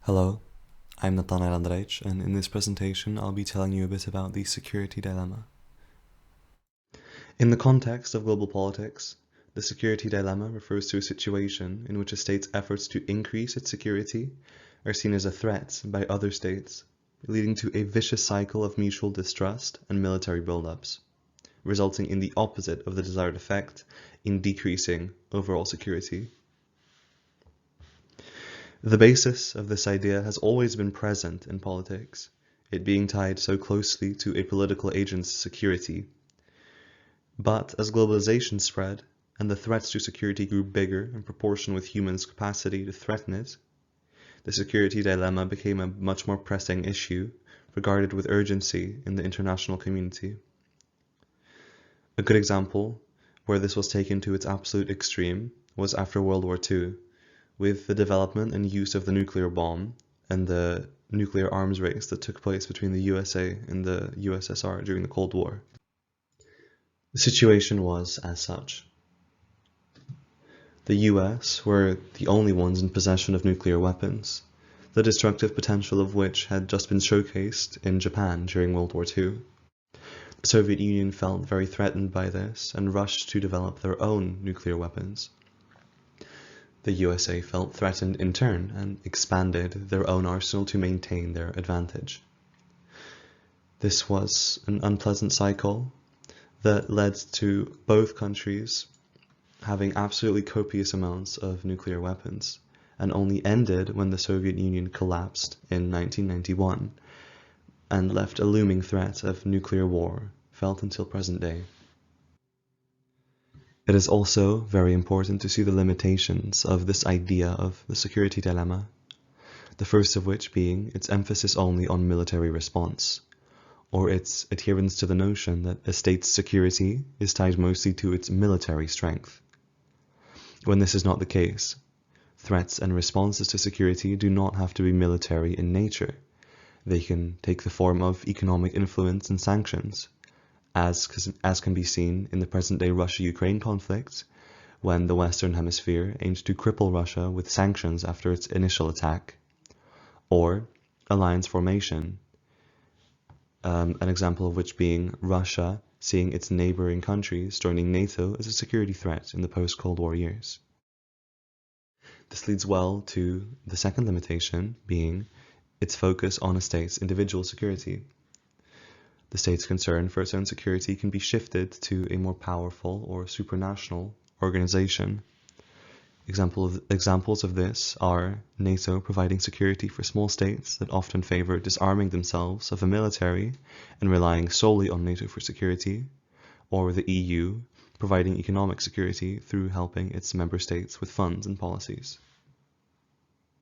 Hello, I'm Nathanael Andrej, and in this presentation I'll be telling you a bit about the security dilemma. In the context of global politics, the security dilemma refers to a situation in which a state's efforts to increase its security are seen as a threat by other states, leading to a vicious cycle of mutual distrust and military buildups, resulting in the opposite of the desired effect in decreasing overall security. The basis of this idea has always been present in politics, it being tied so closely to a political agent's security. But as globalization spread, and the threats to security grew bigger in proportion with humans' capacity to threaten it, the security dilemma became a much more pressing issue, regarded with urgency in the international community. A good example, where this was taken to its absolute extreme, was after World War II, with the development and use of the nuclear bomb and the nuclear arms race that took place between the USA and the USSR during the Cold War. The situation was as such. The US were the only ones in possession of nuclear weapons, the destructive potential of which had just been showcased in Japan during World War II. The Soviet Union felt very threatened by this and rushed to develop their own nuclear weapons. The USA felt threatened in turn and expanded their own arsenal to maintain their advantage. This was an unpleasant cycle that led to both countries having absolutely copious amounts of nuclear weapons, and only ended when the Soviet Union collapsed in 1991 and left a looming threat of nuclear war felt until present day. It is also very important to see the limitations of this idea of the security dilemma, the first of which being its emphasis only on military response, or its adherence to the notion that a state's security is tied mostly to its military strength. When this is not the case, threats and responses to security do not have to be military in nature. They can take the form of economic influence and sanctions, as can be seen in the present-day Russia-Ukraine conflict, when the Western Hemisphere aims to cripple Russia with sanctions after its initial attack, or alliance formation, an example of which being Russia seeing its neighboring countries joining NATO as a security threat in the post-Cold War years. This leads well to the second limitation, being its focus on a state's individual security. The state's concern for its own security can be shifted to a more powerful or supranational organization. Examples of this are NATO providing security for small states that often favor disarming themselves of a military and relying solely on NATO for security, or the EU providing economic security through helping its member states with funds and policies.